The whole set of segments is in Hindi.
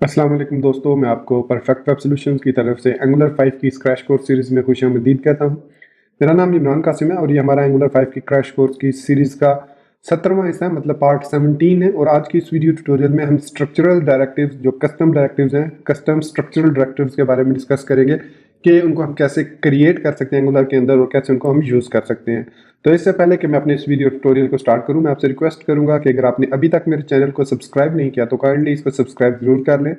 अस्सलाम वालेकुम दोस्तों, मैं आपको परफेक्ट वेब सॉल्यूशंस की तरफ से एंगुलर 5 की इस क्रैश कोर्स सीरीज़ में खुशामदीद कहता हूं। मेरा नाम इमरान कासिम है और ये हमारा एंगुलर 5 की क्रैश कोर्स की सीरीज़ का 17वां हिस्सा है, मतलब पार्ट 17 है। और आज की इस वीडियो ट्यूटोरियल में हम स्ट्रक्चरल डायरेक्टिव्स, जो कस्टम डायरेक्टिव्स हैं, कस्टम स्ट्रक्चरल डायरेक्टिव्स के बारे में डिस्कस करेंगे कि उनको हम कैसे क्रिएट कर सकते हैं एंगुलर के अंदर और कैसे उनको हम यूज़ कर सकते हैं। तो इससे पहले कि मैं अपने इस वीडियो ट्यूटोरियल को स्टार्ट करूं, मैं आपसे रिक्वेस्ट करूंगा कि अगर आपने अभी तक मेरे चैनल को सब्सक्राइब नहीं किया तो काइंडली इसको सब्सक्राइब जरूर कर लें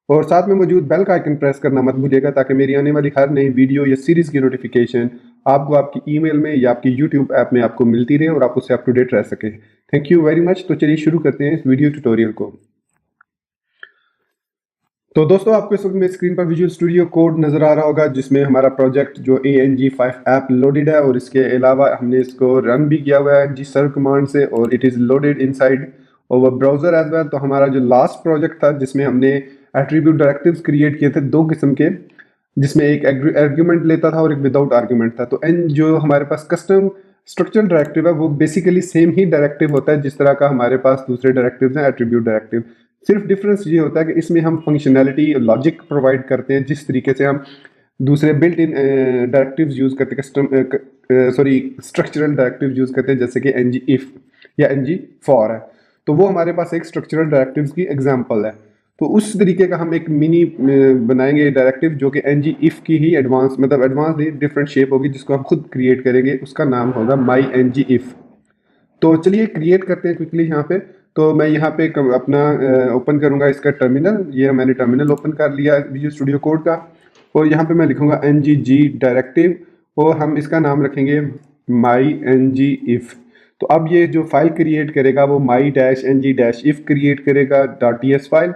और साथ में मौजूद बेल का आइकन प्रेस करना मत भूलिएगा, ताकि मेरी आने वाली हर नई वीडियो या सीरीज की नोटिफिकेशन आपको आपकी ईमेल में या आपकी यूट्यूब ऐप में आपको मिलती रहे और आप उससे अप टू डेट रह सके। Thank you very much. तो चलिए शुरू करते हैं इस वीडियो ट्यूटोरियल को। तो दोस्तों, आपको इस वक्त मेरी स्क्रीन पर विजुअल स्टूडियो कोड नजर आ रहा होगा, जिसमें हमारा प्रोजेक्ट जो ANG5 ऐप लोडेड है और इसके अलावा हमने इसको रन भी किया हुआ है gserv कमांड से और it is loaded inside over browser as well. तो हमारा जो लास्ट प्रोजेक्ट था जिसमें हमने एट्रीब्यूट डायरेक्टिव्स क्रिएट किए थे दो किस्म के, जिसमें एक आर्ग्यूमेंट लेता था और एक विदाउट आर्ग्यूमेंट था। तो एन जो हमारे पास कस्टम स्ट्रक्चर डायरेक्टिव है वो बेसिकली सेम ही डायरेक्टिव होता है जिस तरह का हमारे पास दूसरे डायरेक्टिव्स हैं एट्रीब्यूट डायरेक्टिव। सिर्फ डिफरेंस ये होता है कि इसमें हम फंक्शनैलिटी लॉजिक प्रोवाइड करते हैं जिस तरीके से हम दूसरे बिल्ट इन डायरेक्टिव्स यूज करते हैं, स्ट्रक्चरल डायरेक्टिव्स यूज करते हैं, जैसे कि ng if या ng for है। तो वो हमारे पास एक स्ट्रक्चरल डायरेक्टिव्स की एग्जांपल है। तो उस तरीके का हम एक मिनी बनाएंगे डायरेक्टिव जो कि ng if की ही एडवांस, मतलब एडवांस नहीं, डिफरेंट शेप होगी जिसको हम खुद क्रिएट करेंगे। उसका नाम होगा my ng if। तो चलिए क्रिएट करते हैं क्विकली यहाँ पे। तो मैं यहाँ पे अपना ओपन करूँगा इसका टर्मिनल। ये मैंने टर्मिनल ओपन कर लिया विजुअल स्टूडियो कोड का और यहाँ पे मैं लिखूँगा ng डायरेक्टिव और हम इसका नाम रखेंगे my ng if। तो अब ये जो फाइल क्रिएट करेगा वो my-ng-if क्रिएट करेगा .ts फाइल।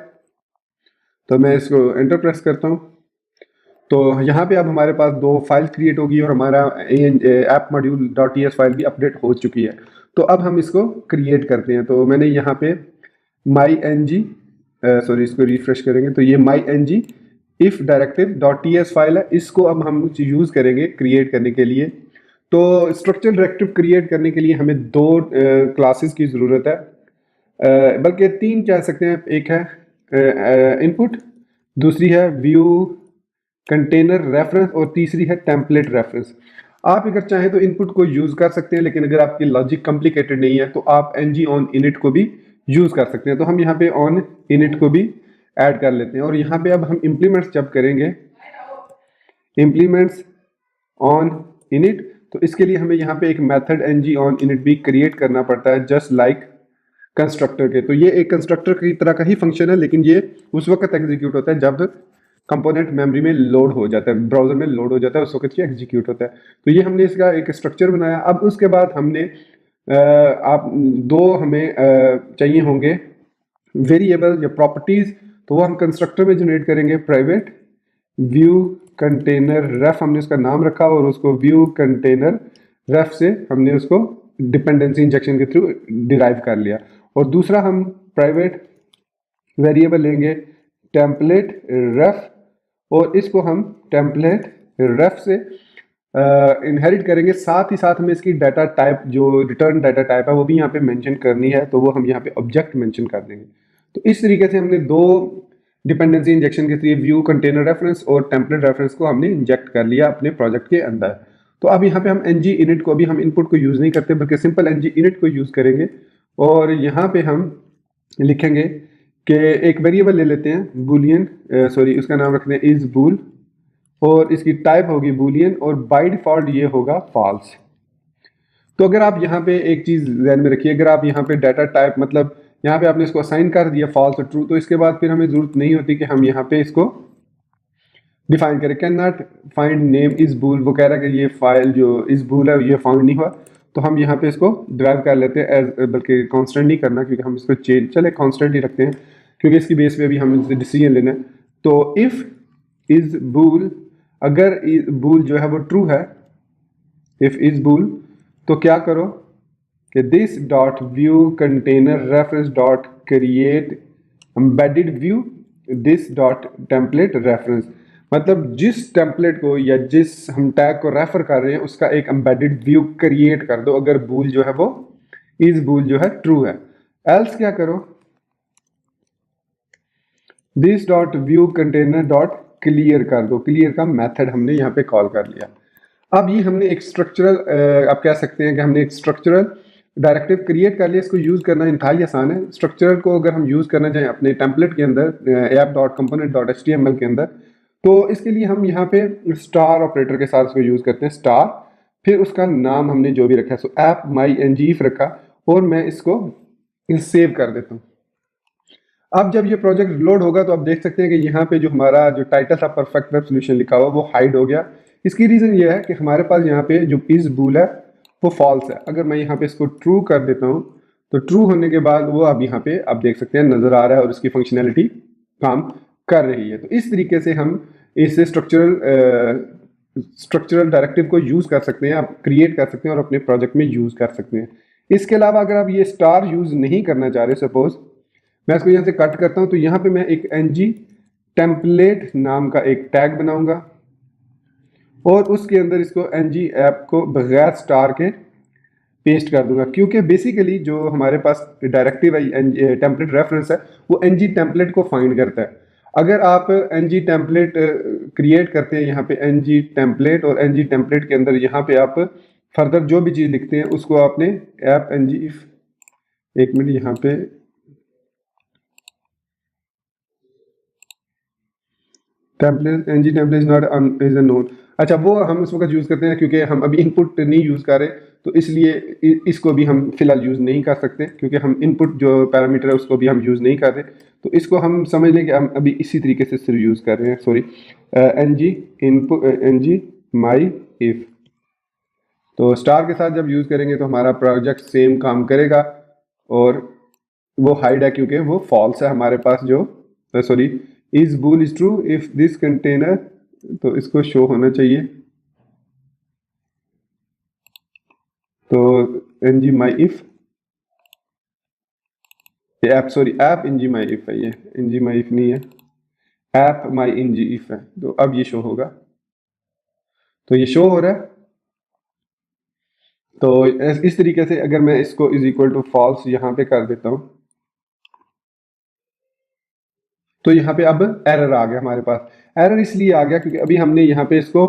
तो मैं इसको एंटर प्रेस करता हूँ। तो यहाँ पे अब हमारे पास दो फाइल क्रिएट होगी और हमारा ऐप मॉड्यूल .ts फाइल भी अपडेट हो चुकी है। तो अब हम इसको क्रिएट करते हैं। तो मैंने यहाँ पे इसको रिफ्रेश करेंगे तो ये my-ng if directive .ts file है। इसको अब हम यूज़ करेंगे क्रिएट करने के लिए। तो स्ट्रक्चर डायरेक्टिव क्रिएट करने के लिए हमें दो क्लासेस की ज़रूरत है, बल्कि तीन कह सकते हैं। एक है इनपुट, दूसरी है व्यू कंटेनर रेफरेंस और तीसरी है टेम्पलेट रेफरेंस। आप अगर चाहें तो इनपुट को यूज़ कर सकते हैं, लेकिन अगर आपकी लॉजिक कॉम्प्लिकेटेड नहीं है तो आप ng ऑन इनिट को भी यूज़ कर सकते हैं। तो हम यहाँ पे ऑन इनिट को भी ऐड कर लेते हैं और यहाँ पे अब हम इम्प्लीमेंट्स जब करेंगे, इम्प्लीमेंट्स ऑन इनिट, तो इसके लिए हमें यहाँ पे एक मेथड ng ऑन इनिट भी क्रिएट करना पड़ता है, जस्ट लाइक कंस्ट्रक्टर के। तो ये एक कंस्ट्रक्टर की तरह का ही फंक्शन है, लेकिन ये उस वक्त एग्जीक्यूट होता है जब कंपोनेंट मेमोरी में लोड हो जाता है, ब्राउजर में लोड हो जाता है, उस वक्त ये एग्जीक्यूट होता है। तो ये हमने इसका एक स्ट्रक्चर बनाया। अब उसके बाद हमने आप दो हमें चाहिए होंगे वेरिएबल या प्रॉपर्टीज, तो वो हम कंस्ट्रक्टर में जनरेट करेंगे। प्राइवेट व्यू कंटेनर रेफ हमने उसका नाम रखा और उसको व्यू कंटेनर रेफ से हमने उसको डिपेंडेंसी इंजेक्शन के थ्रू डिराइव कर लिया। और दूसरा हम प्राइवेट वेरिएबल लेंगे टेम्पलेट रेफ और इसको हम टेम्पलेट रेफ से इनहेरिट करेंगे। साथ ही साथ में इसकी डाटा टाइप, जो रिटर्न डाटा टाइप है, वो भी यहाँ पे मेंशन करनी है, तो वो हम यहाँ पे ऑब्जेक्ट मेंशन कर देंगे। तो इस तरीके से हमने दो डिपेंडेंसी इंजेक्शन के थ्रू व्यू कंटेनर रेफरेंस और टेम्पलेट रेफरेंस को हमने इंजेक्ट कर लिया अपने प्रोजेक्ट के अंदर। तो अब यहाँ पे हम ng init को, अभी हम इनपुट को यूज़ नहीं करते बल्कि सिंपल ng init को यूज़ करेंगे और यहाँ पे हम लिखेंगे कि एक वेरिएबल ले लेते हैं बूलियन, उसका नाम रखते हैं इज बूल और इसकी टाइप होगी बूलियन और बाय डिफॉल्ट ये होगा फॉल्स। तो अगर आप यहाँ पे एक चीज़ ध्यान में रखिए, अगर आप यहाँ पे डाटा टाइप, मतलब यहाँ पे आपने इसको असाइन कर दिया फॉल्स और ट्रू, तो इसके बाद फिर हमें ज़रूरत नहीं होती कि हम यहाँ पे इसको डिफाइन करें। Can not find name is bool, वो कह रहा है कि ये फाइल जो इज बूल है ये फाउंड नहीं हुआ, तो हम यहाँ पे इसको ड्राइव कर लेते हैं एज, बल्कि कांस्टेंट नहीं करना क्योंकि हम इसको चेंज, चले कांस्टेंट ही रखते हैं क्योंकि इसकी बेस पे भी हम इससे डिसीजन लेना है। तो इफ इज बूल, अगर बूल जो है वो ट्रू है, इफ इज बूल, तो क्या करो कि this dot view container reference dot create embedded view this dot template reference, मतलब जिस टेम्पलेट को या जिस हम टैग को रेफर कर रहे हैं उसका एक एम्बेडेड व्यू क्रिएट कर दो अगर बूल जो है वो इज बूल जो है ट्रू है। एल्स क्या करो this dot view container dot clear कर दो। क्लियर का मेथड हमने यहाँ पे कॉल कर लिया। अब ये हमने एक स्ट्रक्चरल, आप कह सकते हैं कि हमने एक स्ट्रक्चरल डायरेक्टिव क्रिएट कर लिया। इसको यूज करना इंतहाई आसान है। स्ट्रक्चरल को अगर हम यूज करना चाहें अपने टेम्पलेट के अंदर app dot component dot HTML के अंदर, तो इसके लिए हम यहाँ पे स्टार ऑपरेटर के साथ इसको यूज करते हैं। स्टार, फिर उसका नाम हमने जो भी रखा है, सो ऐप माई ngif रखा, और मैं इसको सेव कर देता हूँ। अब जब ये प्रोजेक्ट लोड होगा तो आप देख सकते हैं कि यहाँ पे जो हमारा जो टाइटल था परफेक्ट वेब सोल्यूशन लिखा हुआ वो हाइड हो गया। इसकी रीज़न ये है कि हमारे पास यहाँ पे जो इस बूल है वो फॉल्स है। अगर मैं यहाँ पे इसको ट्रू कर देता हूँ तो ट्रू होने के बाद वो अब यहाँ पे आप देख सकते हैं नज़र आ रहा है और इसकी फंक्शनैलिटी काम कर रही है। तो इस तरीके से हम इस स्ट्रक्चरल डायरेक्टिव को यूज़ कर सकते हैं, आप क्रिएट कर सकते हैं और अपने प्रोजेक्ट में यूज़ कर सकते हैं। इसके अलावा अगर आप ये स्टार यूज़ नहीं करना चाह रहे, सपोज मैं इसको यहाँ से कट करता हूँ, तो यहाँ पे मैं एक ng टेम्पलेट नाम का एक टैग बनाऊंगा और उसके अंदर इसको ng ऐप को बगैर स्टार के पेस्ट कर दूंगा, क्योंकि बेसिकली जो हमारे पास डायरेक्टिव है टेम्पलेट रेफरेंस है वो ng टेम्पलेट को फाइंड करता है। अगर आप ng टेम्पलेट क्रिएट करते हैं यहाँ पे ng टेम्पलेट, और ng टेम्पलेट के अंदर यहाँ पे आप फर्दर जो भी चीज़ लिखते हैं उसको आपने ऐप ng if, एक मिनट यहाँ पे template ng template not is a known. अच्छा, वो हम उस वक्त यूज़ करते हैं क्योंकि हम अभी इनपुट नहीं यूज़ कर रहे, तो इसलिए इसको भी हम फिलहाल यूज़ नहीं कर सकते क्योंकि हम इनपुट जो पैरामीटर है उसको भी हम यूज़ नहीं कर रहे। तो इसको हम समझ लें कि हम अभी इसी तरीके से सिर्फ यूज़ कर रहे हैं। Sorry, ng input ng my if. तो स्टार के साथ जब यूज़ करेंगे तो हमारा प्रोजेक्ट सेम काम करेगा, और वो हाइड है क्योंकि वो फॉल्स है हमारे पास जो, sorry, is bool is true if this container, तो इसको शो होना चाहिए। तो ng my if app, sorry app ng my if है, ये ng माई इफ नहीं है, ऐप माई ng इफ है। तो अब ये शो होगा, तो ये शो हो रहा है। तो इस तरीके से अगर मैं इसको इज इक्वल टू फॉल्स यहाँ पे कर देता हूँ तो यहाँ पे अब एरर आ गया हमारे पास। एरर इसलिए आ गया क्योंकि अभी हमने यहाँ पे इसको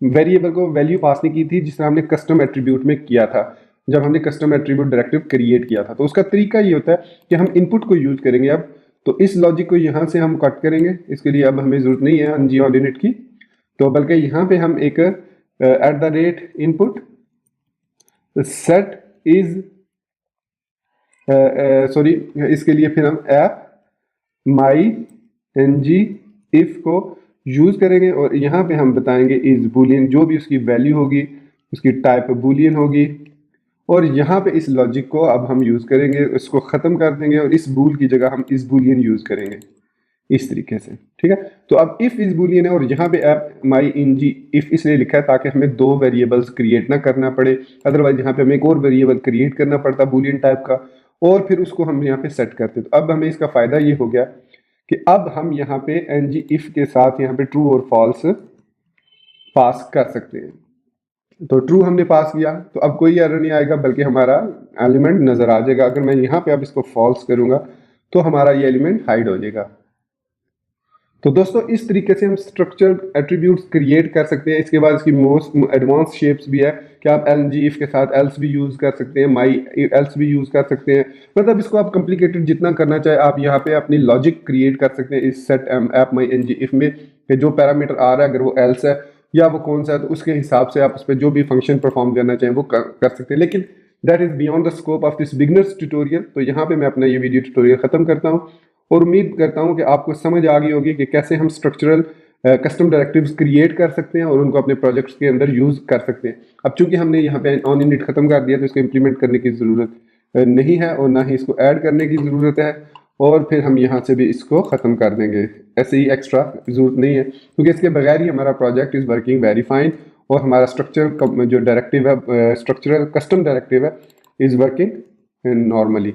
वेरिएबल को वैल्यू पास नहीं की थी जिस तरह हमने कस्टम एट्रीब्यूट में किया था, जब हमने कस्टम एट्रीब्यूट डायरेक्टिव क्रिएट किया था। तो उसका तरीका ये होता है कि हम इनपुट को यूज करेंगे अब। तो इस लॉजिक को यहाँ से हम कट करेंगे, इसके लिए अब हमें जरूरत नहीं है ng और init की, तो बल्कि यहाँ पे हम एक at the rate input set is, sorry, इसके लिए फिर हम ऐप माई ng इफ को यूज करेंगे और यहाँ पे हम बताएंगे इज बुलियन, जो भी उसकी वैल्यू होगी उसकी टाइप बुलियन होगी, और यहाँ पे इस लॉजिक को अब हम यूज करेंगे, इसको खत्म कर देंगे और इस बूल की जगह हम इस बुलियन यूज करेंगे इस तरीके से। ठीक है, तो अब इफ इज बुलियन है और यहाँ पे ऐप माई ng इफ इसलिए लिखा है ताकि हमें दो वेरिएबल्स क्रिएट ना करना पड़े, अदरवाइज यहाँ पे हमें एक और वेरिएबल क्रिएट करना पड़ता बुलियन टाइप का, और फिर उसको हम यहाँ पे सेट करते। तो अब हमें इसका फायदा ये हो गया कि अब हम यहाँ पे ng if के साथ यहाँ पे ट्रू और फॉल्स पास कर सकते हैं। तो ट्रू हमने पास किया तो अब कोई एरर नहीं आएगा बल्कि हमारा एलिमेंट नजर आ जाएगा। अगर मैं यहाँ पे अब इसको फॉल्स करूंगा तो हमारा ये एलिमेंट हाइड हो जाएगा। तो दोस्तों इस तरीके से हम स्ट्रक्चर एट्रीब्यूट्स क्रिएट कर सकते हैं। इसके बाद इसकी मोस्ट एडवांस शेप्स भी है कि आप ng if के साथ else भी यूज़ कर सकते हैं, माई else भी यूज़ कर सकते हैं। मतलब इसको आप कॉम्प्लिकेटेड जितना करना चाहे आप यहाँ पे अपनी लॉजिक क्रिएट कर सकते हैं इस set app my ng if में, कि जो पैरामीटर आ रहा है अगर वो else है या वो कौन सा है तो उसके हिसाब से आप उस पर जो भी फंक्शन परफॉर्म करना चाहें वो कर सकते हैं। लेकिन that is beyond the scope of this beginners tutorial. तो यहाँ पे मैं अपना ये वीडियो ट्यूटोरियल ख़त्म करता हूँ और उम्मीद करता हूँ कि आपको समझ आ गई होगी कि कैसे हम स्ट्रक्चरल कस्टम डायरेक्टिव्स क्रिएट कर सकते हैं और उनको अपने प्रोजेक्ट्स के अंदर यूज़ कर सकते हैं। अब चूंकि हमने यहाँ पे ऑन इनिट ख़त्म कर दिया तो इसको इम्प्लीमेंट करने की ज़रूरत नहीं है और ना ही इसको ऐड करने की ज़रूरत है, और फिर हम यहाँ से भी इसको ख़त्म कर देंगे। ऐसे ही एक्स्ट्रा ज़रूरत नहीं है क्योंकि इसके बगैर ही हमारा project is working very fine और हमारा स्ट्रक्चर जो डायरेक्टिव है, स्ट्रक्चरल कस्टम डायरेक्टिव है, इज़ वर्किंग नॉर्मली।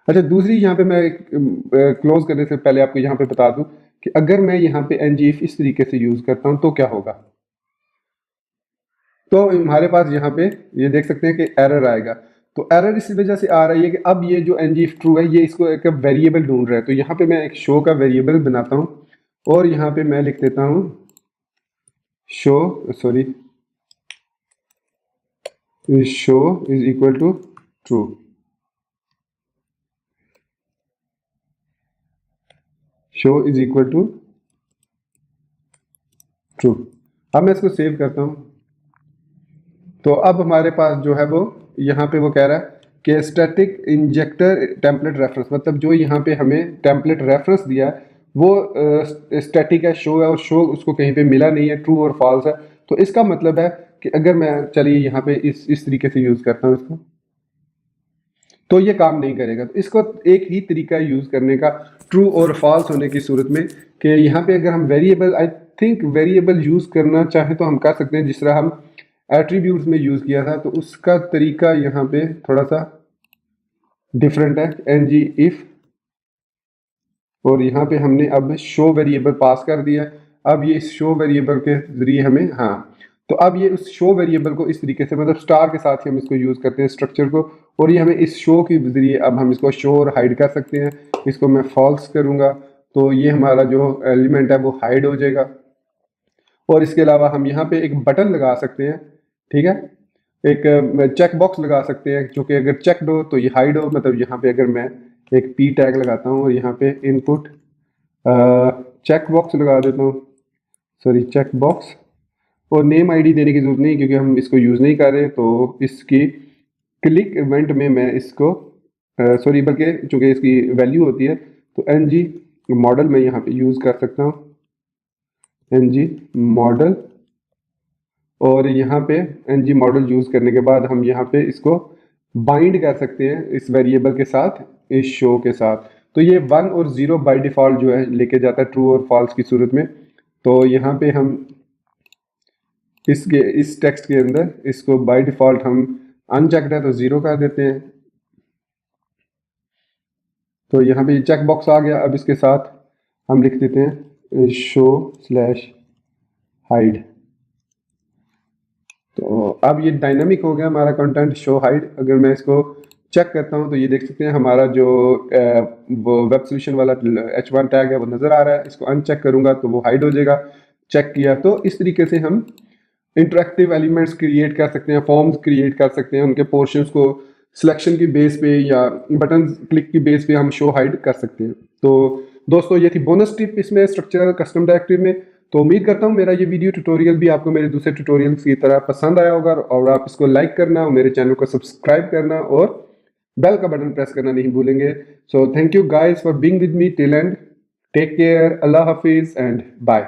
अच्छा, दूसरी यहाँ पे मैं क्लोज करने से पहले आपको यहाँ पे बता दूं कि अगर मैं यहाँ पे ng if इस तरीके से यूज़ करता हूँ तो क्या होगा। तो हमारे पास यहाँ पे ये देख सकते हैं कि एरर आएगा। तो एरर इसी वजह से आ रही है कि अब ये जो ng if true है ये इसको एक वेरिएबल ढूंढ रहा है। तो यहाँ पे मैं एक शो का वेरिएबल बनाता हूँ और यहाँ पे मैं लिख देता हूँ show is equal to true. Show is equal to true. अब मैं इसको सेव करता हूँ। तो अब हमारे पास जो है वो यहाँ पे वो कह रहा है कि स्टैटिक इंजेक्टर टेम्पलेट रेफरेंस, मतलब जो यहाँ पे हमें टेम्पलेट रेफरेंस दिया है वो स्टैटिक है, शो है, और शो उसको कहीं पे मिला नहीं है, ट्रू और फॉल्स है। तो इसका मतलब है कि अगर मैं चलिए यहाँ पे इस तरीके से यूज़ करता हूँ इसको, तो ये काम नहीं करेगा। तो इसको एक ही तरीका यूज़ करने का ट्रू और फॉल्स होने की सूरत में कि यहाँ पे अगर हम variable, I think variable use करना चाहें तो हम कर सकते हैं जिस तरह हम एट्रीब्यूट्स में यूज़ किया था। तो उसका तरीका यहाँ पे थोड़ा सा डिफरेंट है, ng if, और यहाँ पे हमने अब शो वेरिएबल पास कर दिया। अब ये इस शो वेरिएबल के ज़रिए हमें, हाँ, तो अब ये उस शो वेरिएबल को इस तरीके से, मतलब स्टार के साथ ही हम इसको यूज़ करते हैं स्ट्रक्चर को, और ये हमें इस शो के ज़रिए अब हम इसको शो और हाइड कर सकते हैं। इसको मैं फॉल्स करूँगा तो ये हमारा जो एलिमेंट है वो हाइड हो जाएगा। और इसके अलावा हम यहाँ पे एक बटन लगा सकते हैं, ठीक है, एक चेक बॉक्स लगा सकते हैं जो कि अगर चेकड हो तो ये हाइड हो। मतलब यहाँ पे अगर मैं एक पी टैग लगाता हूँ और यहाँ पे इनपुट चेक बॉक्स लगा देता हूँ, चेक बॉक्स, और नेम आईडी देने की जरूरत नहीं क्योंकि हम इसको यूज़ नहीं कर रहे। तो इसकी क्लिक इवेंट में मैं इसको बल्कि चूँकि इसकी वैल्यू होती है तो ng मॉडल में यहाँ पे यूज़ कर सकता हूँ, ng मॉडल, और यहाँ पे ng मॉडल यूज़ करने के बाद हम यहाँ पे इसको बाइंड कर सकते हैं इस वेरिएबल के साथ, इस शो के साथ। तो ये 1 और 0 बाय डिफ़ॉल्ट जो है लेके जाता है ट्रू और फॉल्स की सूरत में। तो यहाँ पे हम इस टेक्स्ट के अंदर इसको बाय डिफ़ॉल्ट हम अनचेक्ड है तो 0 कर देते हैं। तो यहाँ पे चेक बॉक्स आ गया। अब इसके साथ हम लिख देते हैं शो स्लैश हाइड। तो अब ये डायनामिक हो गया हमारा कंटेंट शो हाइड। अगर मैं इसको चेक करता हूँ तो ये देख सकते हैं हमारा जो वो वेब सोल्यूशन वाला h1 टैग है वो नज़र आ रहा है। इसको अनचेक करूँगा तो वो हाइड हो जाएगा। चेक किया तो इस तरीके से हम इंटरेक्टिव एलिमेंट्स क्रिएट कर सकते हैं, फॉर्म्स क्रिएट कर सकते हैं, उनके पोर्शंस को सिलेक्शन की बेस पे या बटन क्लिक की बेस पे हम शो हाइड कर सकते हैं। तो दोस्तों ये थी बोनस टिप इसमें स्ट्रक्चरल कस्टम डायरेक्टरी में। तो उम्मीद करता हूँ मेरा ये वीडियो ट्यूटोरियल भी आपको मेरे दूसरे ट्यूटोरियल्स की तरह पसंद आया होगा, और आप इसको लाइक करना और मेरे चैनल को सब्सक्राइब करना और बेल का बटन प्रेस करना नहीं भूलेंगे। So thank you guys for being with me till end. Take care, अल्लाह हाफिज एंड बाय।